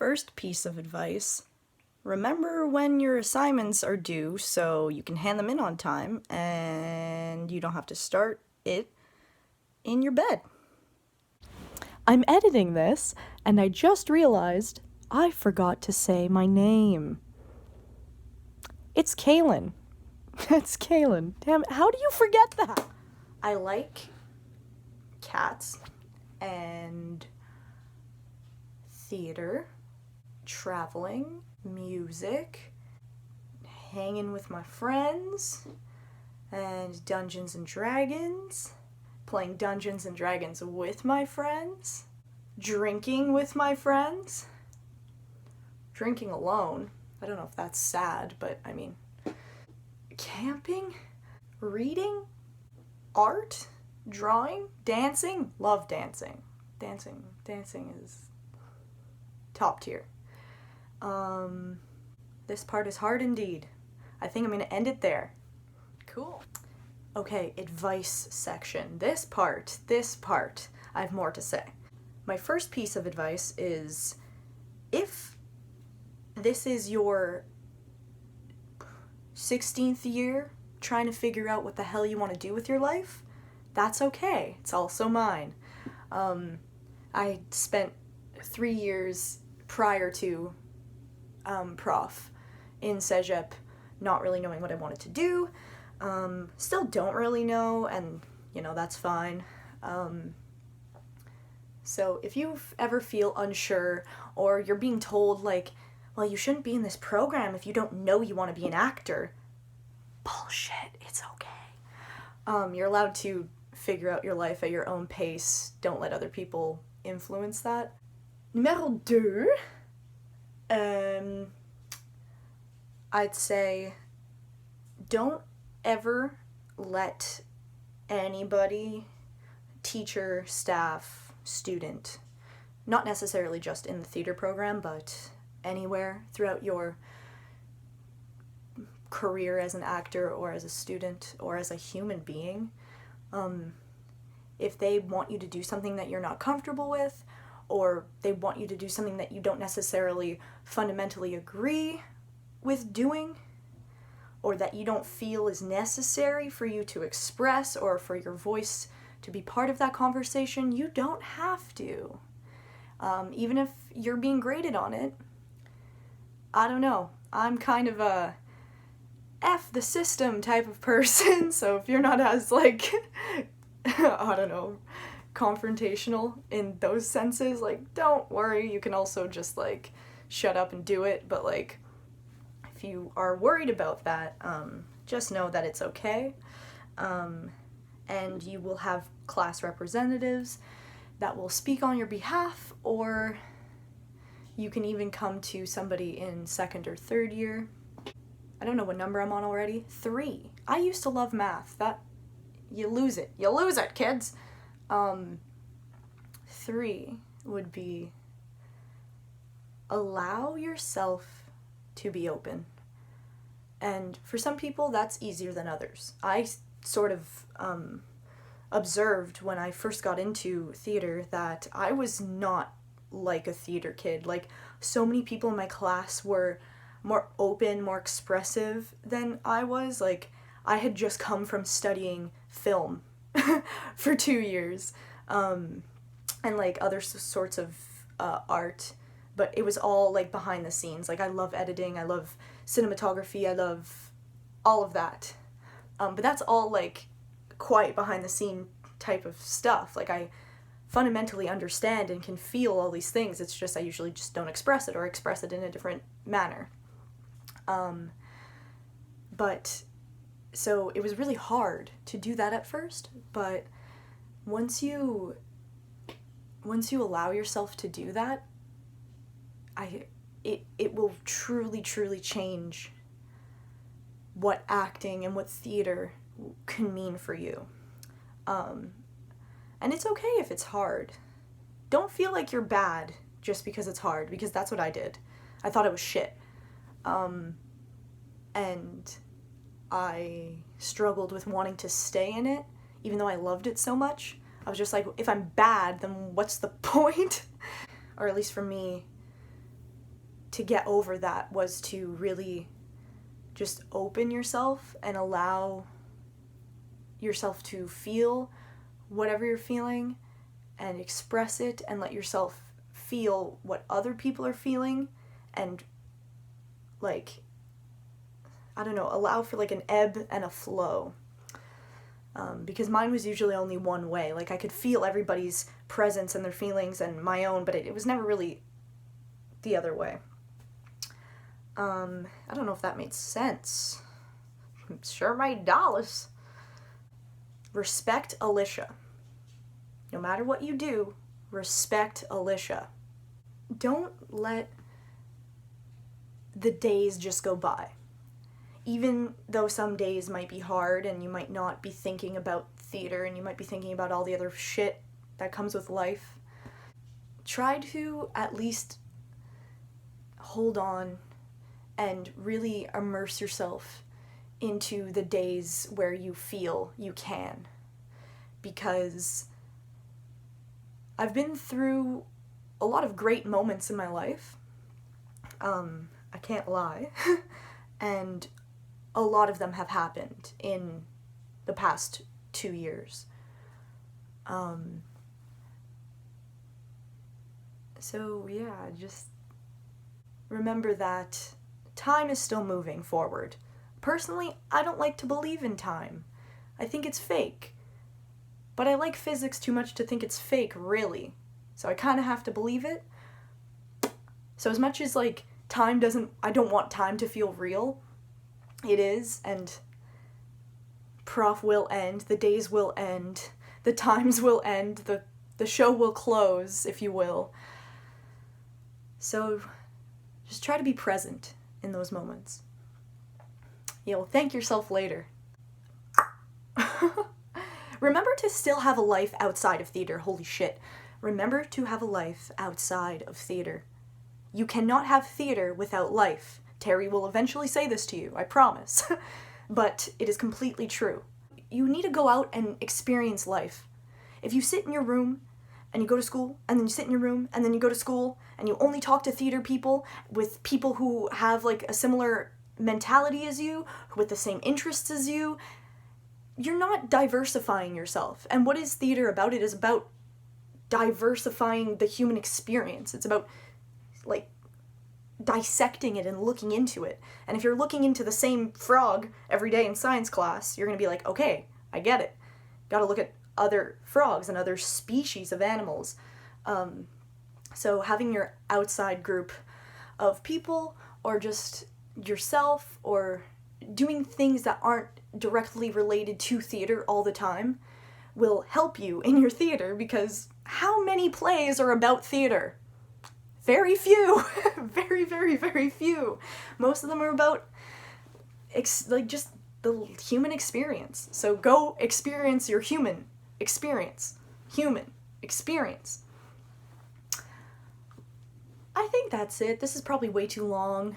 First piece of advice, remember when your assignments are due so you can hand them in on time and you don't have to start it in your bed. I'm editing this, and I just realized I forgot to say my name. It's Kaylin. It's Kaylin. Damn it, how do you forget that? I like cats and theater, traveling, music, hanging with my friends, and Dungeons and Dragons, playing Dungeons and Dragons with my friends, drinking with my friends, drinking alone. I don't know if that's sad, but I mean, camping, reading, art, drawing, dancing. Love dancing. Dancing is top tier. This part is hard indeed. I think I'm gonna end it there. Cool. Okay, advice section. This part, I have more to say. My first piece of advice is, if this is your 16th year trying to figure out what the hell you want to do with your life, that's okay. It's also mine. I spent 3 years prior to prof in Cégep not really knowing what I wanted to do. Still don't really know, and that's fine. So if you ever feel unsure, or you're being told like, well, you shouldn't be in this program if you don't know you want to be an actor, bullshit, it's okay. You're allowed to figure out your life at your own pace. Don't let other people influence that. Numéro 2, I'd say don't ever let anybody, teacher, staff, student, not necessarily just in the theater program, but anywhere throughout your career as an actor or as a student or as a human being, if they want you to do something that you're not comfortable with, or they want you to do something that you don't necessarily fundamentally agree with doing, or that you don't feel is necessary for you to express or for your voice to be part of that conversation, you don't have to. Even if you're being graded on it, I don't know. I'm kind of a F the system type of person, so if you're not as, like, I don't know, confrontational in those senses, like, don't worry, you can also just, like, shut up and do it, but, like, if you are worried about that, just know that it's okay, and you will have class representatives that will speak on your behalf, or you can even come to somebody in second or third year. I don't know what number I'm on already. 3. I used to love math. You lose it, kids. 3 would be, allow yourself to be open. And for some people, that's easier than others. I sort of observed when I first got into theater that I was not like a theater kid. Like, so many people in my class were more open, more expressive than I was. Like, I had just come from studying film for 2 years, and like other sorts of art, but it was all like behind the scenes. Like, I love editing, I love cinematography, I love all of that, but that's all like quiet behind the scene type of stuff. Like, I fundamentally understand and can feel all these things, it's just I usually just don't express it, or express it in a different manner. But so it was really hard to do that at first, but once you allow yourself to do that, it will truly change what acting and what theater can mean for you. And it's okay if it's hard. Don't feel like you're bad just because it's hard, because that's what I did. I thought it was shit. And I struggled with wanting to stay in it, even though I loved it so much. I was just like, if I'm bad, then what's the point? Or at least for me, to get over that was to really just open yourself and allow yourself to feel whatever you're feeling and express it, and let yourself feel what other people are feeling, and like, I don't know, allow for like an ebb and a flow. Because mine was usually only one way. Like, I could feel everybody's presence and their feelings and my own, but it was never really the other way. I don't know if that made sense. Sure made dollars. Respect Alicia. No matter what you do, respect Alicia. Don't let the days just go by. Even though some days might be hard and you might not be thinking about theater and you might be thinking about all the other shit that comes with life, try to at least hold on and really immerse yourself into the days where you feel you can. Because I've been through a lot of great moments in my life. I can't lie. And a lot of them have happened in the past 2 years. So yeah, just remember that time is still moving forward. Personally, I don't like to believe in time. I think it's fake. But I like physics too much to think it's fake, really. So I kind of have to believe it. So as much as, like, I don't want time to feel real, it is, and Prof will end, the days will end, the times will end, the show will close, if you will. So just try to be present in those moments. You'll thank yourself later. Remember to still have a life outside of theater. Holy shit. Remember to have a life outside of theater. You cannot have theater without life. Terry will eventually say this to you, I promise. But it is completely true. You need to go out and experience life. If you sit in your room and you go to school, and then you sit in your room, and then you go to school, and you only talk to theater people, with people who have like a similar mentality as you, with the same interests as you, you're not diversifying yourself. And what is theater about? It is about diversifying the human experience. It's about, like, dissecting it and looking into it. And if you're looking into the same frog every day in science class, you're going to be like, okay, I get it. Gotta look at other frogs and other species of animals. So having your outside group of people, or just yourself, or doing things that aren't directly related to theater all the time, will help you in your theater, because how many plays are about theater? Very few. Very, very, very few. Most of them are about just the human experience. So go experience your human experience. Human experience. I think that's it. This is probably way too long.